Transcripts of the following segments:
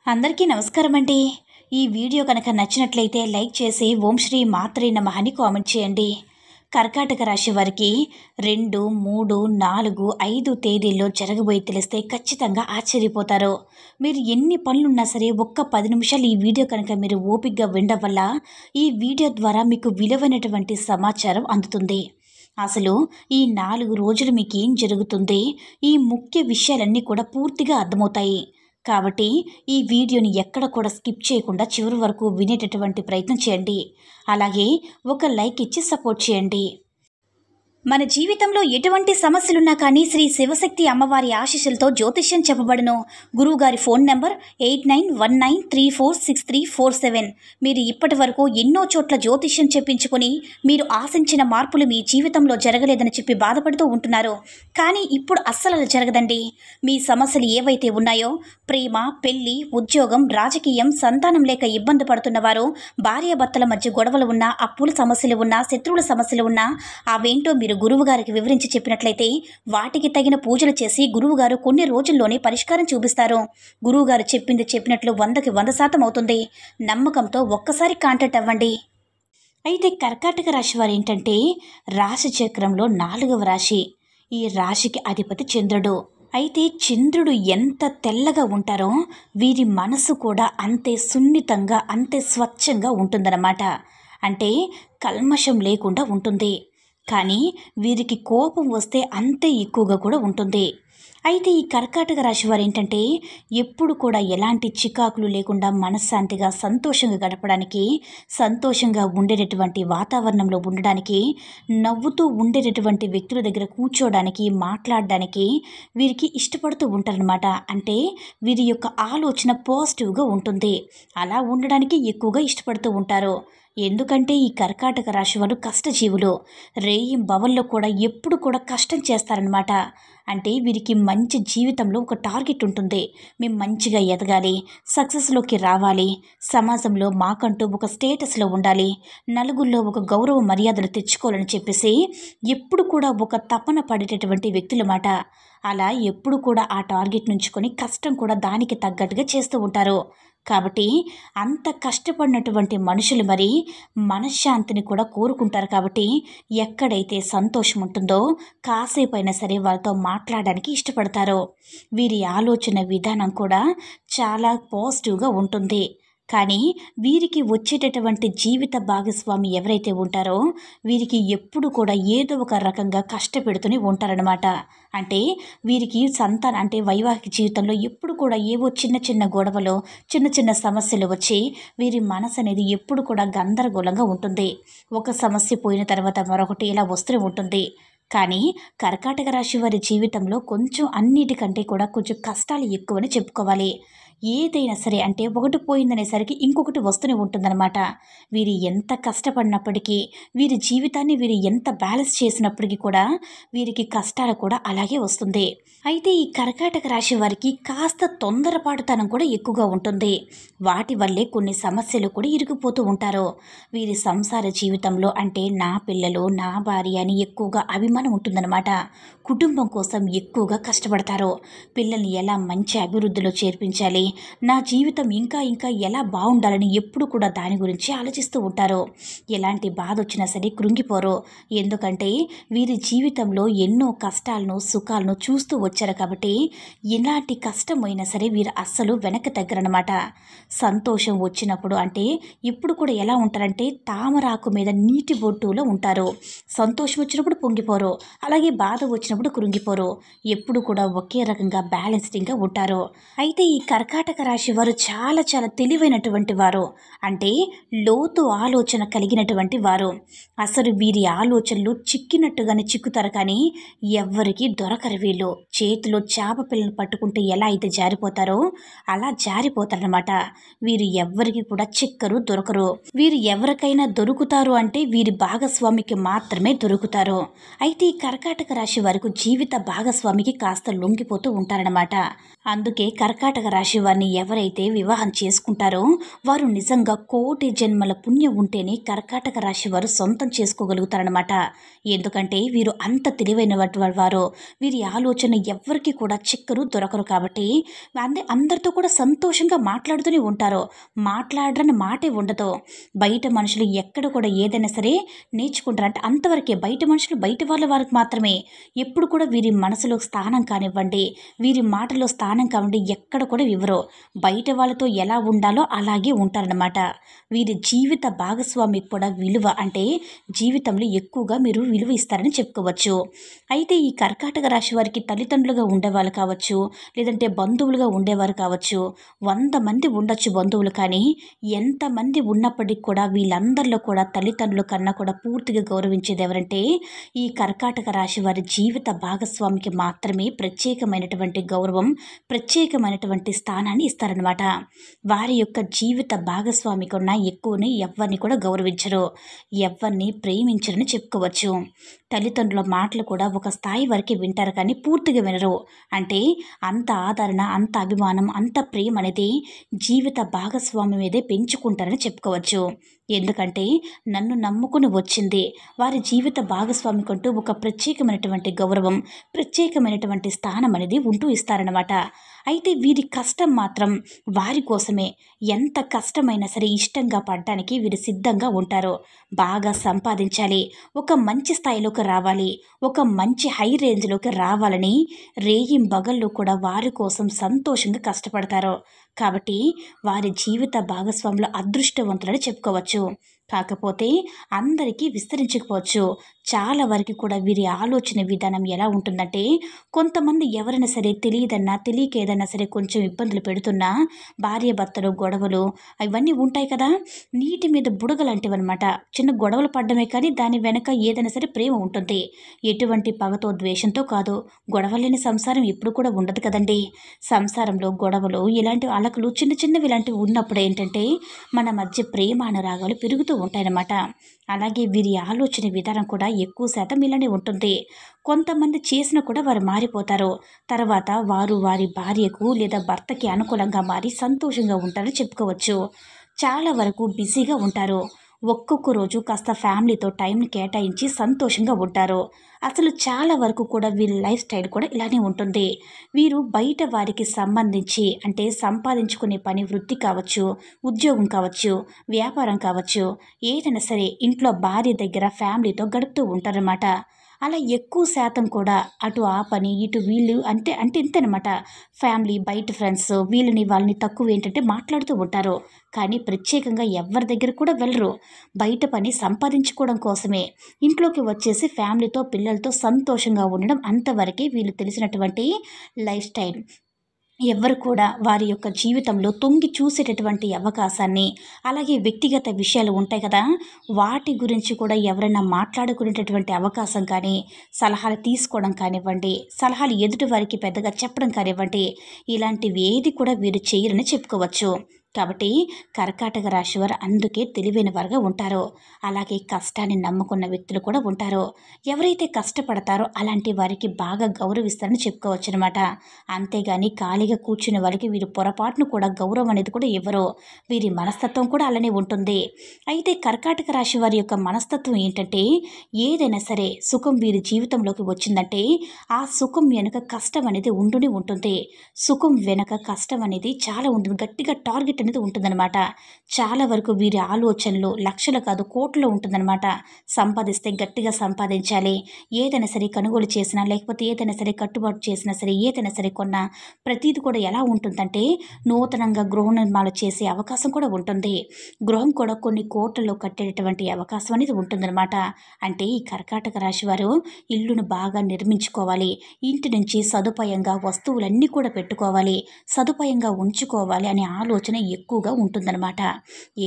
అందరికీ నమస్కారం అండి. ఈ వీడియో కనుక నచ్చినట్లయితే లైక్ చేసి ఓం శ్రీ మాత్రే నమః అని కామెంట్ చేయండి. కర్కాటక రాశి వారికి 2, 3, 4, 5 తేదీల్లో జరగబోయి తెలిస్తే ఖచ్చితంగా ఆశ్చర్యపోతారు. మీరు ఎన్ని పనులున్నా సరే ఒక్క 10 నిమిషాలు ఈ వీడియో కనుక మీరు ఓపికగా వినడం వల్ల ఈ వీడియో ద్వారా మీకు విలువైనటువంటి సమాచారం అందుతుంది. అసలు ఈ 4 రోజులు మీకేం జరుగుతుంది, ఈ ముఖ్య విషయాలన్నీ కూడా పూర్తిగా అర్థమవుతాయి. కాబట్టి ఈ వీడియోని ఎక్కడ కూడా స్కిప్ చేయకుండా చివరి వరకు వినేటటువంటి ప్రయత్నం చేయండి. అలాగే ఒక లైక్ ఇచ్చి సపోర్ట్ చేయండి. మన జీవితంలో ఎటువంటి సమస్యలున్నా కానీ శ్రీ శివశక్తి అమ్మవారి ఆశీస్సులతో జ్యోతిష్యం చెప్పబడును. గురువుగారి ఫోన్ నెంబర్ 8919346347. మీరు ఇప్పటి వరకు ఎన్నో చోట్ల జ్యోతిష్యం చెప్పించుకొని మీరు ఆశించిన మార్పులు మీ జీవితంలో జరగలేదని చెప్పి బాధపడుతూ ఉంటున్నారు. కానీ ఇప్పుడు అస్సలు అలా జరగదండి. మీ సమస్యలు ఏవైతే ఉన్నాయో, ప్రేమ, పెళ్లి, ఉద్యోగం, రాజకీయం, సంతానం లేక ఇబ్బంది పడుతున్నవారు, భార్యాభర్తల మధ్య గొడవలు ఉన్నా, అప్పుల సమస్యలు ఉన్నా, శత్రువుల సమస్యలు ఉన్నా, అవేంటో మీరు గురువుగారికి వివరించి చెప్పినట్లయితే వాటికి తగిన పూజలు చేసి గురువుగారు కొన్ని రోజుల్లోనే పరిష్కారం చూపిస్తారు. గురువుగారు చెప్పింది చెప్పినట్లు 100కి 100% అవుతుంది. నమ్మకంతో ఒక్కసారి కాంటాక్ట్ అవ్వండి. అయితే కర్కాటక రాశి వారు ఏంటంటే రాశి చక్రంలో 4వ రాశి. ఈ రాశికి అధిపతి చంద్రుడు. అయితే చంద్రుడు ఎంత తెల్లగా ఉంటారో వీరి మనసు కూడా అంతే సున్నితంగా, అంతే స్వచ్ఛంగా ఉంటుందన్నమాట. అంటే కల్మషం లేకుండా ఉంటుంది. కానీ వీరికి కోపం వస్తే అంతే ఎక్కువగా కూడా ఉంటుంది. అయితే ఈ కర్కాటక రాశి వారు ఏంటంటే ఎప్పుడు కూడా ఎలాంటి చికాకులు లేకుండా మనశ్శాంతిగా, సంతోషంగా గడపడానికి, సంతోషంగా ఉండేటటువంటి వాతావరణంలో ఉండడానికి, నవ్వుతూ ఉండేటటువంటి వ్యక్తుల దగ్గర కూర్చోవడానికి, మాట్లాడడానికి వీరికి ఇష్టపడుతూ ఉంటారనమాట. అంటే వీరి యొక్క ఆలోచన పాజిటివ్గా ఉంటుంది. అలా ఉండడానికి ఎక్కువగా ఇష్టపడుతూ ఉంటారు. ఎందుకంటే ఈ కర్కాటక రాశి వారు కష్టజీవులు. రేయింబవల్లో కూడా ఎప్పుడు కూడా కష్టం చేస్తారనమాట. అంటే వీరికి మంచి జీవితంలో ఒక టార్గెట్ ఉంటుంది. మేము మంచిగా ఎదగాలి, సక్సెస్లోకి రావాలి, సమాజంలో మాకంటూ ఒక స్టేటస్లో ఉండాలి, నలుగురిలో ఒక గౌరవ మర్యాదలు తెచ్చుకోవాలని చెప్పేసి ఎప్పుడు కూడా ఒక తపన పడేటటువంటి వ్యక్తులమాట. అలా ఎప్పుడు కూడా ఆ టార్గెట్ నుంచుకొని కష్టం కూడా దానికి తగ్గట్టుగా చేస్తూ ఉంటారు. కాబట్టి అంత కష్టపడినటువంటి మనుషులు మరి మనశ్శాంతిని కూడా కోరుకుంటారు. కాబట్టి ఎక్కడైతే సంతోషం ఉంటుందో కాసేపైనా సరే వాళ్ళతో మాట్లాడడానికి ఇష్టపడతారు. వీరి ఆలోచన విధానం కూడా చాలా పాజిటివ్గా ఉంటుంది. కానీ వీరికి వచ్చేటటువంటి జీవిత భాగస్వామి ఎవరైతే ఉంటారో వీరికి ఎప్పుడు కూడా ఏదో ఒక రకంగా కష్టపెడుతూనే ఉంటారనమాట. అంటే వీరికి అంటే వైవాహిక జీవితంలో ఎప్పుడు కూడా ఏవో చిన్న చిన్న గొడవలు, చిన్న చిన్న సమస్యలు వచ్చి వీరి మనసు అనేది ఎప్పుడు కూడా గందరగోళంగా ఉంటుంది. ఒక సమస్య పోయిన తర్వాత మరొకటి ఇలా వస్తూనే ఉంటుంది. కానీ కర్కాటక రాశి వారి జీవితంలో కొంచెం అన్నిటికంటే కూడా కొంచెం కష్టాలు ఎక్కువని చెప్పుకోవాలి. ఏదైనా సరే అంటే ఒకటి పోయిందనేసరికి ఇంకొకటి వస్తూనే ఉంటుందన్నమాట. వీరు ఎంత కష్టపడినప్పటికీ, వీరి జీవితాన్ని వీరు ఎంత బ్యాలెన్స్ చేసినప్పటికీ కూడా వీరికి కష్టాలు కూడా అలాగే వస్తుంది. అయితే ఈ కర్కాటక రాశి వారికి కాస్త తొందరపాటుతనం కూడా ఎక్కువగా ఉంటుంది. వాటి వల్లే కొన్ని సమస్యలు కూడా ఇరుక్కుపోతూ ఉంటారు. వీరి సంసార జీవితంలో అంటే నా పిల్లలు, నా భార్య అని ఎక్కువగా అభిమానం ఉంటుందన్నమాట. కుటుంబం కోసం ఎక్కువగా కష్టపడతారు. పిల్లల్ని ఎలా మంచి అభివృద్ధిలో చేర్పించాలి, నా జీవితం ఇంకా ఇంకా ఎలా బాగుండాలని ఎప్పుడు కూడా దాని గురించి ఆలోచిస్తూ ఉంటారు. ఎలాంటి బాధ వచ్చినా సరే కృంగిపోరు. ఎందుకంటే వీరి జీవితంలో ఎన్నో కష్టాలను, సుఖాలను చూస్తూ వచ్చారు. కాబట్టి ఎలాంటి కష్టం అయినా సరే వీరు అస్సలు వెనక్కి తగ్గరనమాట. సంతోషం వచ్చినప్పుడు అంటే ఇప్పుడు కూడా ఎలా ఉంటారంటే తామరాకు మీద నీటి బొట్టులో ఉంటారు. సంతోషం వచ్చినప్పుడు పొంగిపోరు, అలాగే బాధ వచ్చినప్పుడు కృంగిపోరు. ఎప్పుడు కూడా ఒకే రకంగా బ్యాలెన్స్డ్గా ఉంటారు. అయితే ఈ కర్కాటక రాశి వారు చాలా చాలా తెలివైనటువంటి వారు. అంటే లోతు ఆలోచన కలిగినటువంటి వారు. అసలు వీరి ఆలోచనలు చిక్కినట్టుగానే చిక్కుతారు. కానీ ఎవ్వరికీ దొరకరు వీళ్ళు. చేతిలో చేప పిల్లని పట్టుకుంటే ఎలా అయితే జారిపోతారో అలా జారిపోతారనమాట. వీరు ఎవ్వరికి కూడా చిక్కరు, దొరకరు. వీరు ఎవరికైనా దొరుకుతారు అంటే వీరి భాగస్వామికి మాత్రమే దొరుకుతారు. అయితే ఈ కర్కాటక రాశి వారికి జీవిత భాగస్వామికి కాస్త లొంగిపోతూ ఉంటారనమాట. అందుకే కర్కాటక రాశి వారిని ఎవరైతే వివాహం చేసుకుంటారో వారు నిజంగా కోటి జన్మల పుణ్యం ఉంటేనే కర్కాటక రాశి వారు సొంతం చేసుకోగలుగుతారనమాట. ఎందుకంటే వీరు అంత తెలివైన వారు. వీరి ఆలోచన ఎవ్వరికి కూడా చిక్కరు దొరకరు కాబట్టి అందరితో కూడా సంతోషంగా మాట్లాడుతూనే ఉంటారు. మాట్లాడరని మాటే ఉండదు. బయట మనుషులు ఎక్కడ కూడా ఏదైనా సరే నేర్చుకుంటారు. అంటే అంతవరకే, బయట మనుషులు బయట వాళ్ళ వారికి మాత్రమే. ఎప్పుడు కూడా వీరి మనసులో స్థానం కానివ్వండి, వీరి మాటలో స్థానం కానివ్వండి ఎక్కడ కూడా ఇవ్వరు. బయట వాళ్ళతో ఎలా ఉండాలో అలాగే ఉంటారన్నమాట. వీరి జీవిత భాగస్వామికి కూడా విలువ, అంటే జీవితంలో ఎక్కువగా మీరు విలువ ఇస్తారని చెప్పుకోవచ్చు. అయితే ఈ కర్కాటక రాశి వారికి తల్లిదండ్రులుగా ఉండేవాళ్ళు కావచ్చు, లేదంటే బంధువులుగా ఉండేవారు కావచ్చు, 100 మంది ఉండొచ్చు బంధువులు. కానీ ఎంతమంది ఉన్నప్పటికీ కూడా వీళ్ళందరిలో కూడా తల్లిదండ్రుల కన్నా కూడా పూర్తిగా గౌరవించేది ఎవరంటే ఈ కర్కాటక రాశి వారి జీవిత భాగస్వామికి మాత్రమే ప్రత్యేకమైనటువంటి గౌరవం, ప్రత్యేకమైనటువంటి స్థానాన్ని ఇస్తారనమాట. వారి యొక్క జీవిత భాగస్వామి కన్నా ఎక్కువని ఎవరిని కూడా గౌరవించరు, ఎవరిని ప్రేమించరని చెప్పుకోవచ్చు. తల్లిదండ్రుల మాటలు కూడా ఒక స్థాయి వరకు వింటారు కానీ పూర్తిగా వినరు. అంటే అంత ఆదరణ, అంత అభిమానం, అంత ప్రేమ అనేది జీవిత భాగస్వామి మీదే పెంచుకుంటారని చెప్పుకోవచ్చు. ఎందుకంటే నన్ను నమ్ముకుని వచ్చింది వారి జీవిత భాగస్వామి కంటూ ఒక ప్రత్యేకమైనటువంటి గౌరవం, ప్రత్యేకమైనటువంటి స్థానం అనేది ఉంటూ ఇస్తారనమాట. అయితే వీరి కష్టం మాత్రం వారి కోసమే. ఎంత కష్టమైనా సరే ఇష్టంగా పడడానికి వీరు సిద్ధంగా ఉంటారు. బాగా సంపాదించాలి, ఒక మంచి స్థాయిలోకి రావాలి, ఒక మంచి హై రేంజ్లోకి రావాలని రేయింబగళ్ళు కూడా వారి కోసం సంతోషంగా కష్టపడతారు. కాబట్టి వారి జీవిత భాగస్వాములు అదృష్టవంతులని చెప్పుకోవచ్చు. కాకపోతే అందరికీ విస్తరించకపోవచ్చు. చాలా వరకు కూడా వీరి ఆలోచన విధానం ఎలా ఉంటుందంటే, కొంతమంది ఎవరైనా సరే తెలియదన్నా తెలియక ఏదైనా సరే కొంచెం ఇబ్బందులు పెడుతున్నా, భార్యాభర్తలు గొడవలు ఇవన్నీ ఉంటాయి కదా, నీటి మీద బుడగలాంటివి అనమాట. చిన్న గొడవలు పడ్డమే కానీ దాని వెనక ఏదైనా సరే ప్రేమ ఉంటుంది. ఎటువంటి పగతో ద్వేషంతో కాదు. గొడవ లేని సంసారం ఎప్పుడు కూడా ఉండదు కదండి. సంసారంలో గొడవలు, ఇలాంటి అలకలు చిన్న చిన్నవి ఇలాంటివి ఉన్నప్పుడు ఏంటంటే మన మధ్య ప్రేమ అనురాగాలు పెరుగుతూ ఉంటాయన్నమాట. అలాగే వీరి ఆలోచన విధానం కూడా ఎక్కువ శాతం ఇలానే ఉంటుంది. కొంతమంది చేసినా కూడా వారు మారిపోతారు. తర్వాత వారు వారి భార్యకు లేదా భర్తకి అనుకూలంగా మారి సంతోషంగా ఉంటారని చెప్పుకోవచ్చు. చాలా వరకు బిజీగా ఉంటారు. ఒక్కొక్క రోజు కాస్త ఫ్యామిలీతో టైంని కేటాయించి సంతోషంగా ఉంటారు. అసలు చాలా వరకు కూడా వీరి లైఫ్ స్టైల్ కూడా ఇలానే ఉంటుంది. వీరు బయట వారికి సంబంధించి, అంటే సంపాదించుకునే పని, వృత్తి కావచ్చు, ఉద్యోగం కావచ్చు, వ్యాపారం కావచ్చు, ఏదైనా సరే ఇంట్లో భార్య దగ్గర ఫ్యామిలీతో గడుపుతూ ఉంటారన్నమాట. అలా ఎక్కువ శాతం కూడా అటు ఆ పని ఇటు వీళ్ళు అంటే ఇంతనమాట. ఫ్యామిలీ, బయట ఫ్రెండ్స్ వీళ్ళని వాళ్ళని తక్కువ ఏంటంటే మాట్లాడుతూ ఉంటారు. కానీ ప్రత్యేకంగా ఎవరి దగ్గర కూడా వెళ్ళరు. బయట పని సంపాదించుకోవడం కోసమే. ఇంట్లోకి వచ్చేసి ఫ్యామిలీతో పిల్లలతో సంతోషంగా ఉండడం, అంతవరకే వీళ్ళు తెలిసినటువంటి లైఫ్ స్టైల్. ఎవ్వరు కూడా వారి యొక్క జీవితంలో తొంగి చూసేటటువంటి అవకాశాన్ని, అలాగే వ్యక్తిగత విషయాలు ఉంటాయి కదా, వాటి గురించి కూడా ఎవరైనా మాట్లాడుకునేటటువంటి అవకాశం కానీ, సలహాలు తీసుకోవడం కానివ్వండి, సలహాలు ఎదుటి వారికి పెద్దగా చెప్పడం కానివ్వండి, ఇలాంటివి ఏది కూడా వీరు చేయరని చెప్పుకోవచ్చు. కాబట్టి కర్కాటక రాశి వారు అందుకే తెలివైన వారుగా ఉంటారు. అలాగే కష్టాన్ని నమ్ముకున్న వ్యక్తులు కూడా ఉంటారు. ఎవరైతే కష్టపడతారో అలాంటి వారికి బాగా గౌరవిస్తారని చెప్పుకోవచ్చు అనమాట. అంతేగాని ఖాళీగా కూర్చునే వారికి వీరు పొరపాటును కూడా గౌరవం అనేది కూడా ఇవ్వరు. వీరి మనస్తత్వం కూడా అలానే ఉంటుంది. అయితే కర్కాటక రాశి వారి యొక్క మనస్తత్వం ఏంటంటే, ఏదైనా సరే సుఖం వీరి జీవితంలోకి వచ్చిందంటే ఆ సుఖం వెనుక కష్టం అనేది ఉండునే ఉంటుంది. సుఖం వెనుక కష్టం అనేది చాలా ఉంటుంది. గట్టిగా టార్గెట్ అనేది ఉంటుందన్నమాట. చాలా వరకు వీరి ఆలోచనలు లక్షలు కాదు కోట్లు ఉంటుందన్నమాట. సంపాదిస్తే గట్టిగా సంపాదించాలి. ఏదైనా సరే కొనుగోలు చేసినా, లేకపోతే ఏదైనా సరే కట్టుబాటు చేసినా సరే, ఏదైనా సరే కొన్నా ప్రతిది కూడా ఎలా ఉంటుందంటే నూతనంగా గృహ నిర్మాణాలు చేసే అవకాశం కూడా ఉంటుంది. గృహం కూడా కొన్ని కోట్లలో కట్టేటటువంటి అవకాశం అనేది ఉంటుందన్నమాట. అంటే ఈ కర్కాటక రాశి వారు ఇల్లును బాగా నిర్మించుకోవాలి. ఇంటి నుంచి సదుపాయంగా వస్తువులన్నీ కూడా పెట్టుకోవాలి, సదుపాయంగా ఉంచుకోవాలి అనే ఆలోచన ఎక్కువగా ఉంటుందన్నమాట.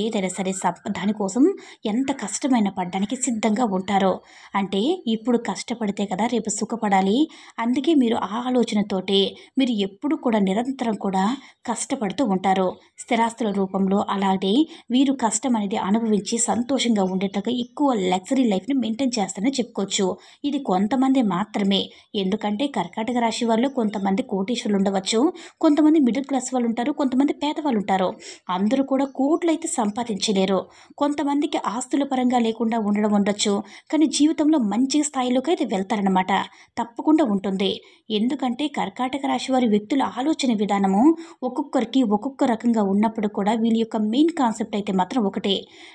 ఏదైనా సరే దానికోసం ఎంత కష్టమైన పడడానికి సిద్ధంగా ఉంటారో. అంటే ఇప్పుడు కష్టపడితే కదా రేపు సుఖపడాలి. అందుకే మీరు ఆ ఆలోచనతోటే మీరు ఎప్పుడు కూడా నిరంతరం కూడా కష్టపడుతూ ఉంటారు. స్థిరాస్తుల రూపంలో అలాగే వీరు కష్టం అనేది అనుభవించి సంతోషంగా ఉండేట్టుగా ఎక్కువ లగ్జరీ లైఫ్ని మెయింటైన్ చేస్తారని చెప్పుకోవచ్చు. ఇది కొంతమంది మాత్రమే. ఎందుకంటే కర్కాటక రాశి వాళ్ళు కొంతమంది కోటీశ్వరులు ఉండవచ్చు, కొంతమంది మిడిల్ క్లాస్ వాళ్ళు ఉంటారు, కొంతమంది పేదవాళ్ళు ఉంటారు. అందరూ కూడా కోట్లు అయితే సంపాదించలేరు. కొంతమందికి ఆస్తుల పరంగా లేకుండా ఉండొచ్చు, కానీ జీవితంలో మంచి స్థాయిలోకి అయితే వెళ్తారనమాట. తప్పకుండా ఉంటుంది. ఎందుకంటే కర్కాటక రాశి వారి వ్యక్తుల ఆలోచన విధానము ఒక్కొక్కరికి ఒక్కొక్క రకంగా ఉన్నప్పుడు కూడా వీళ్ళ యొక్క మెయిన్ కాన్సెప్ట్ అయితే మాత్రం ఒకటే.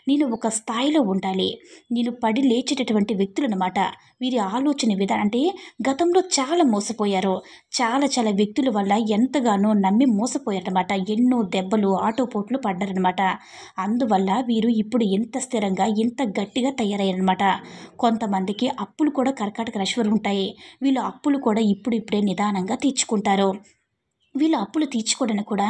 నేను ఒక స్థాయిలో ఉండాలి, నేను పడి లేచేటటువంటి వ్యక్తులు అనమాట. వీరి ఆలోచన విధానం అంటే గతంలో చాలా మోసపోయారు. చాలా చాలా వ్యక్తుల వల్ల ఎంతగానో నమ్మి మోసపోయారనమాట. ఎన్నో దెబ్బలు ఆటోపోట్లు పడ్డారనమాట. అందువల్ల వీరు ఇప్పుడు ఎంత స్థిరంగా ఎంత గట్టిగా తయారయ్యారనమాట. కొంతమందికి అప్పులు కూడా కర్కాటక రాశి వారు ఉంటాయి. వీళ్ళు అప్పులు కూడా ఇప్పుడిప్పుడే నిదానంగా తీర్చుకుంటారు. వీళ్ళు అప్పులు తీర్చుకోవడానికి కూడా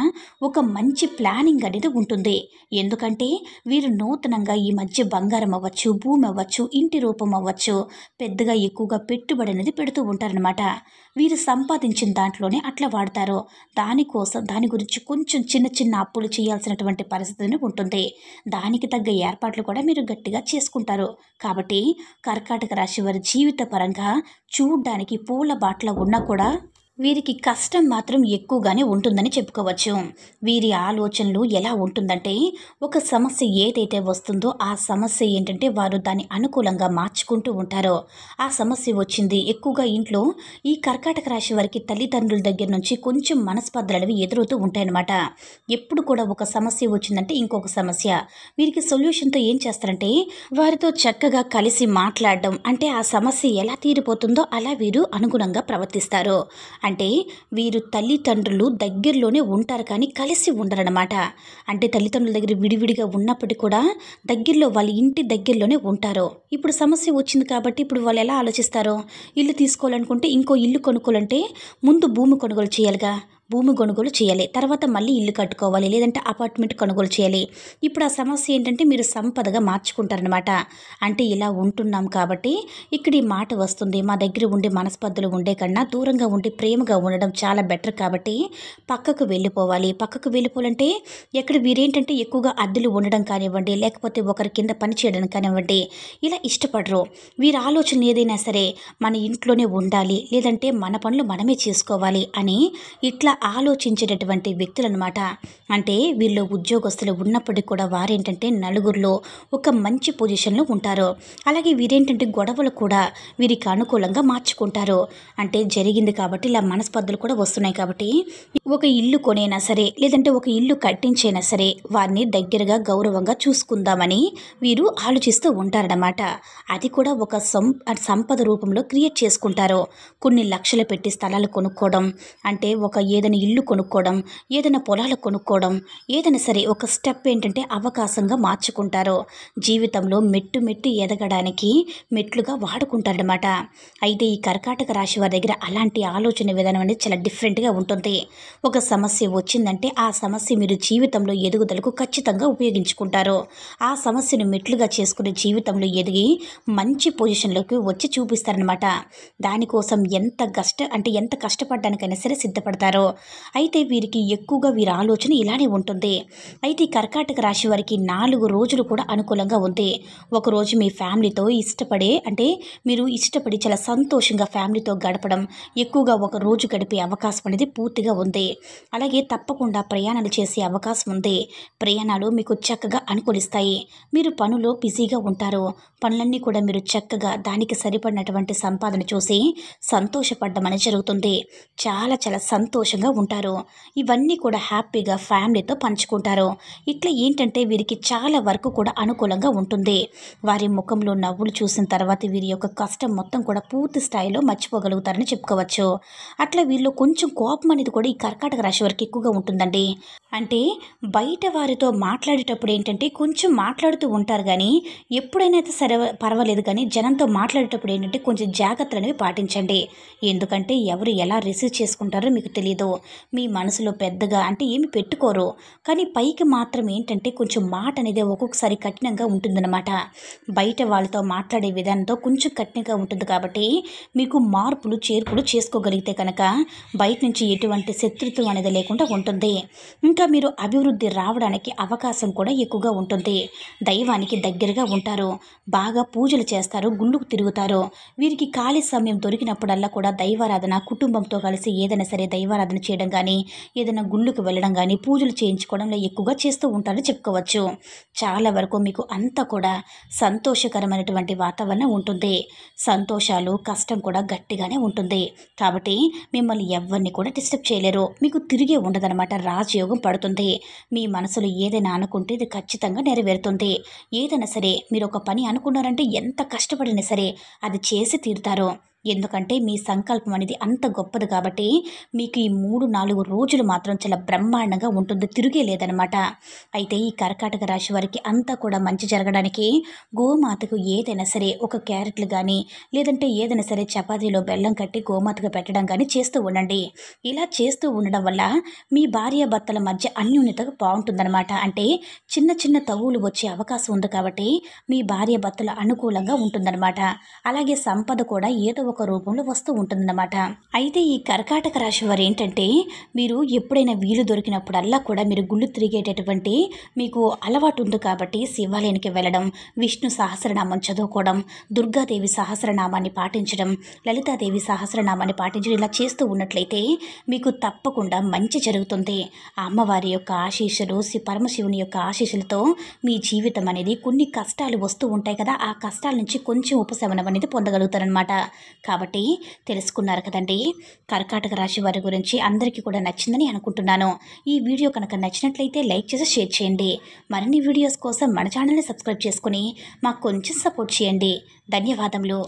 ఒక మంచి ప్లానింగ్ అనేది ఉంటుంది. ఎందుకంటే వీరు నూతనంగా ఈ మధ్య బంగారం అవ్వచ్చు, భూమి అవ్వచ్చు, ఇంటి రూపం అవ్వచ్చు, పెద్దగా ఎక్కువగా పెట్టుబడి అనేది పెడుతూ ఉంటారనమాట. వీరు సంపాదించిన దాంట్లోనే అట్లా వాడతారు. దాని గురించి కొంచెం చిన్న చిన్న అప్పులు చేయాల్సినటువంటి పరిస్థితి ఉంటుంది. దానికి తగ్గ ఏర్పాట్లు కూడా మీరు గట్టిగా చేసుకుంటారు. కాబట్టి కర్కాటక రాశి వారి జీవిత పరంగా చూడ్డానికి పూల బాటల ఉన్నా కూడా వీరికి కష్టం మాత్రం ఎక్కువగానే ఉంటుందని చెప్పుకోవచ్చు. వీరి ఆలోచనలు ఎలా ఉంటుందంటే, ఒక సమస్య ఏదైతే వస్తుందో ఆ సమస్య ఏంటంటే వారు దాన్ని అనుకూలంగా మార్చుకుంటూ ఉంటారో. ఆ సమస్య వచ్చింది ఎక్కువగా ఇంట్లో ఈ కర్కాటక రాశి వారికి తల్లిదండ్రుల దగ్గర నుంచి కొంచెం మనస్పర్ధలు అనేవి ఎదురవుతూ ఉంటాయన్నమాట. ఎప్పుడు కూడా ఒక సమస్య వచ్చిందంటే ఇంకొక సమస్య. వీరికి సొల్యూషన్తో ఏం చేస్తారంటే వారితో చక్కగా కలిసి మాట్లాడడం, అంటే ఆ సమస్య ఎలా తీరిపోతుందో అలా వీరు అనుగుణంగా ప్రవర్తిస్తారు. అంటే వీరు తల్లిదండ్రులు దగ్గరలోనే ఉంటారు కానీ కలిసి ఉండరన్నమాట. అంటే తల్లిదండ్రుల దగ్గర విడివిడిగా ఉన్నప్పటికీ కూడా దగ్గరలో వాళ్ళ ఇంటి దగ్గరలోనే ఉంటారు. ఇప్పుడు సమస్య వచ్చింది కాబట్టి ఇప్పుడు వాళ్ళు ఎలా ఆలోచిస్తారో, ఇల్లు తీసుకోవాలనుకుంటే ఇంకో ఇల్లు కొనుక్కోవాలంటే ముందు భూమి కొనుగోలు చేయాలిగా, భూమి కొనుగోలు చేయాలి, తర్వాత మళ్ళీ ఇల్లు కట్టుకోవాలి, లేదంటే అపార్ట్మెంట్ కొనుగోలు చేయాలి. ఇప్పుడు ఆ సమస్య ఏంటంటే మీరు సంపదగా మార్చుకుంటారనమాట. అంటే ఇలా ఉంటున్నాం కాబట్టి ఇక్కడ ఈ మాట వస్తుంది, మా దగ్గర ఉండే మనస్పర్ధలు ఉండే కన్నా దూరంగా ఉండి ప్రేమగా ఉండడం చాలా బెటర్ కాబట్టి పక్కకు వెళ్ళిపోవాలంటే ఎక్కడ వీరేంటంటే ఎక్కువగా అద్దెలు ఉండడం కానివ్వండి, లేకపోతే ఒకరి కింద పని చేయడం కానివ్వండి, ఇలా ఇష్టపడరు. వీరి ఆలోచన ఏదైనా సరే మన ఇంట్లోనే ఉండాలి, లేదంటే మన పనులు మనమే చేసుకోవాలి అని ఇట్లా ఆలోచించేటటువంటి వ్యక్తులన్నమాట. అంటే వీళ్ళు ఉద్యోగస్తులు ఉన్నప్పటికీ కూడా వారేంటంటే నలుగురిలో ఒక మంచి పొజిషన్లో ఉంటారు. అలాగే వీరేంటంటే గొడవలు కూడా వీరికి అనుకూలంగా మార్చుకుంటారు. అంటే జరిగింది కాబట్టి ఇలా మనస్పర్ధలు కూడా వస్తున్నాయి కాబట్టి ఒక ఇల్లు కొనైనా సరే, లేదంటే ఒక ఇల్లు కట్టించైనా సరే వారిని దగ్గరగా గౌరవంగా చూసుకుందామని వీరు ఆలోచిస్తూ ఉంటారన్నమాట. అది కూడా ఒక సంపద రూపంలో క్రియేట్ చేసుకుంటారు. కొన్ని లక్షలు పెట్టి స్థలాలు కొనుక్కోవడం, అంటే ఒక ఏదైనా ఇల్లు కొనుక్కోవడం, ఏదైనా పొలాలు కొనుక్కోవడం, ఏదైనా సరే ఒక స్టెప్ ఏంటంటే అవకాశంగా మార్చుకుంటారు. జీవితంలో మెట్టు ఎదగడానికి మెట్లుగా వాడుకుంటారనమాట. అయితే ఈ కర్కాటక రాశి వారి దగ్గర అలాంటి ఆలోచన విధానం అనేది చాలా డిఫరెంట్గా ఉంటుంది. ఒక సమస్య వచ్చిందంటే ఆ సమస్య మీరు జీవితంలో ఎదుగుదలకు ఖచ్చితంగా ఉపయోగించుకుంటారు. ఆ సమస్యను మెట్లుగా చేసుకునే జీవితంలో ఎదిగి మంచి పొజిషన్లోకి వచ్చి చూపిస్తారనమాట. దానికోసం ఎంత కష్టపడడానికైనా సరే సిద్ధపడతారో. అయితే వీరికి ఎక్కువగా వీరి ఆలోచన ఇలానే ఉంటుంది. అయితే ఈ కర్కాటక రాశి వారికి 4 రోజులు కూడా అనుకూలంగా ఉంది. ఒకరోజు మీ ఫ్యామిలీతో మీరు ఇష్టపడి చాలా సంతోషంగా ఫ్యామిలీతో గడపడం, ఎక్కువగా ఒక రోజు గడిపే అవకాశం అనేది పూర్తిగా ఉంది. అలాగే తప్పకుండా ప్రయాణాలు చేసే అవకాశం ఉంది. ప్రయాణాలు మీకు చక్కగా అనుకూలిస్తాయి. మీరు పనులో బిజీగా ఉంటారు. పనులన్నీ కూడా మీరు చక్కగా దానికి సరిపడినటువంటి సంపాదన చూసి సంతోషపడడం అనేది జరుగుతుంది. చాలా చాలా సంతోషంగా ఉంటారు. ఇవన్నీ కూడా హ్యాపీగా ఫ్యామిలీతో పంచుకుంటారు. ఇట్లా ఏంటంటే వీరికి చాలా వరకు కూడా అనుకూలంగా ఉంటుంది. వారి ముఖంలో నవ్వులు చూసిన తర్వాత వీరి యొక్క కష్టం మొత్తం కూడా పూర్తి స్థాయిలో మర్చిపోగలుగుతారని చెప్పుకోవచ్చు. అట్లా వీళ్ళు కొంచెం కోపం అనేది కూడా ఈ కర్కాటక రాశి వారికి ఎక్కువగా ఉంటుందండి. అంటే బయట వారితో మాట్లాడేటప్పుడు ఏంటంటే కొంచెం మాట్లాడుతూ ఉంటారు కానీ ఎప్పుడైనా అయితే సరే పర్వాలేదు, కానీ జనంతో మాట్లాడేటప్పుడు ఏంటంటే కొంచెం జాగ్రత్తలు అనేవి పాటించండి. ఎందుకంటే ఎవరు ఎలా రిసీవ్ చేసుకుంటారో మీకు తెలియదు. మీ మనసులో పెద్దగా అంటే ఏమి పెట్టుకోరు. కానీ పైకి మాత్రం ఏంటంటే కొంచెం మాట అనేది ఒక్కొక్కసారి కఠినంగా ఉంటుందన్నమాట. బయట వాళ్ళతో మాట్లాడే విధానంతో కొంచెం కఠినంగా ఉంటుంది కాబట్టి మీకు మార్పులు చేర్పులు చేసుకోగలిగితే కనుక బయట నుంచి ఎటువంటి శత్రుత్వం అనేది లేకుండా ఉంటుంది. ఇంకా మీరు అభివృద్ధి రావడానికి అవకాశం కూడా ఎక్కువగా ఉంటుంది. దైవానికి దగ్గరగా ఉంటారు, బాగా పూజలు చేస్తారు, గుళ్ళకు తిరుగుతారు. వీరికి ఖాళీ సమయం దొరికినప్పుడల్లా కూడా దైవారాధన కుటుంబంతో కలిసి ఏదైనా సరే దైవారాధన చేయడం కానీ, ఏదైనా గుళ్ళకు వెళ్ళడం కానీ, పూజలు చేయించుకోవడంలో ఎక్కువగా చేస్తూ ఉంటారని చెప్పుకోవచ్చు. చాలా వరకు మీకు అంతా కూడా సంతోషకరమైనటువంటి వాతావరణం ఉంటుంది. సంతోషాలు కష్టం కూడా గట్టిగానే ఉంటుంది. కాబట్టి మిమ్మల్ని ఎవరిని కూడా డిస్టర్బ్ చేయలేరు. మీకు తిరిగే ఉండదనమాట. రాజయోగం పడుతుంది. మీ మనసులో ఏదైనా అనుకుంటే ఇది ఖచ్చితంగా నెరవేరుతుంది. ఏదైనా సరే మీరు ఒక పని అనుకున్నారంటే ఎంత కష్టపడినా సరే అది చేసి తీరుతారు. ఎందుకంటే మీ సంకల్పం అనేది అంత గొప్పది కాబట్టి మీకు ఈ 3-4 రోజులు మాత్రం చాలా బ్రహ్మాండంగా ఉంటుంది. తిరిగే లేదనమాట. అయితే ఈ కర్కాటక రాశి వారికి అంతా కూడా మంచి జరగడానికి గోమాతకు ఏదైనా సరే ఒక క్యారెట్లు కానీ, లేదంటే ఏదైనా సరే చపాతీలో బెల్లం కట్టి గోమాతకు పెట్టడం కానీ చేస్తూ ఉండండి. ఇలా చేస్తూ ఉండడం వల్ల మీ భార్యాభర్తల మధ్య అన్యోన్యత బాగుంటుందన్నమాట. అంటే చిన్న చిన్న తగువులు వచ్చే అవకాశం ఉంది కాబట్టి మీ భార్యాభర్తల అనుకూలంగా ఉంటుందన్నమాట. అలాగే సంపద కూడా ఏదో ఒక రూపంలో వస్తూ ఉంటుందన్నమాట. అయితే ఈ కర్కాటక రాశి వారు ఏంటంటే మీరు ఎప్పుడైనా వీలు దొరికినప్పుడల్లా కూడా మీరు గుళ్ళు తిరిగేటటువంటి మీకు అలవాటు ఉంది కాబట్టి శివాలయానికి వెళ్ళడం, విష్ణు సహస్రనామం చదువుకోవడం, దుర్గాదేవి సహస్రనామాన్ని పాటించడం, లలితాదేవి సహస్రనామాన్ని పాటించడం ఇలా చేస్తూ ఉన్నట్లయితే మీకు తప్పకుండా మంచి జరుగుతుంది. ఆ అమ్మవారి యొక్క ఆశీస్సులు, పరమశివుని యొక్క ఆశీస్సులతో మీ జీవితం అనేది కొన్ని కష్టాలు వస్తూ ఉంటాయి కదా, ఆ కష్టాల నుంచి కొంచెం ఉపశమనం అనేది పొందగలుగుతారనమాట. కాబట్టి తెలుసుకున్నారు కదండి కర్కాటక రాశి వారి గురించి. అందరికీ కూడా నచ్చిందని అనుకుంటున్నాను. ఈ వీడియో కనుక నచ్చినట్లయితే లైక్ చేసి షేర్ చేయండి. మరిన్ని వీడియోస్ కోసం మన ఛానల్ని సబ్స్క్రైబ్ చేసుకుని మాకు కొంచెం సపోర్ట్ చేయండి. ధన్యవాదములు.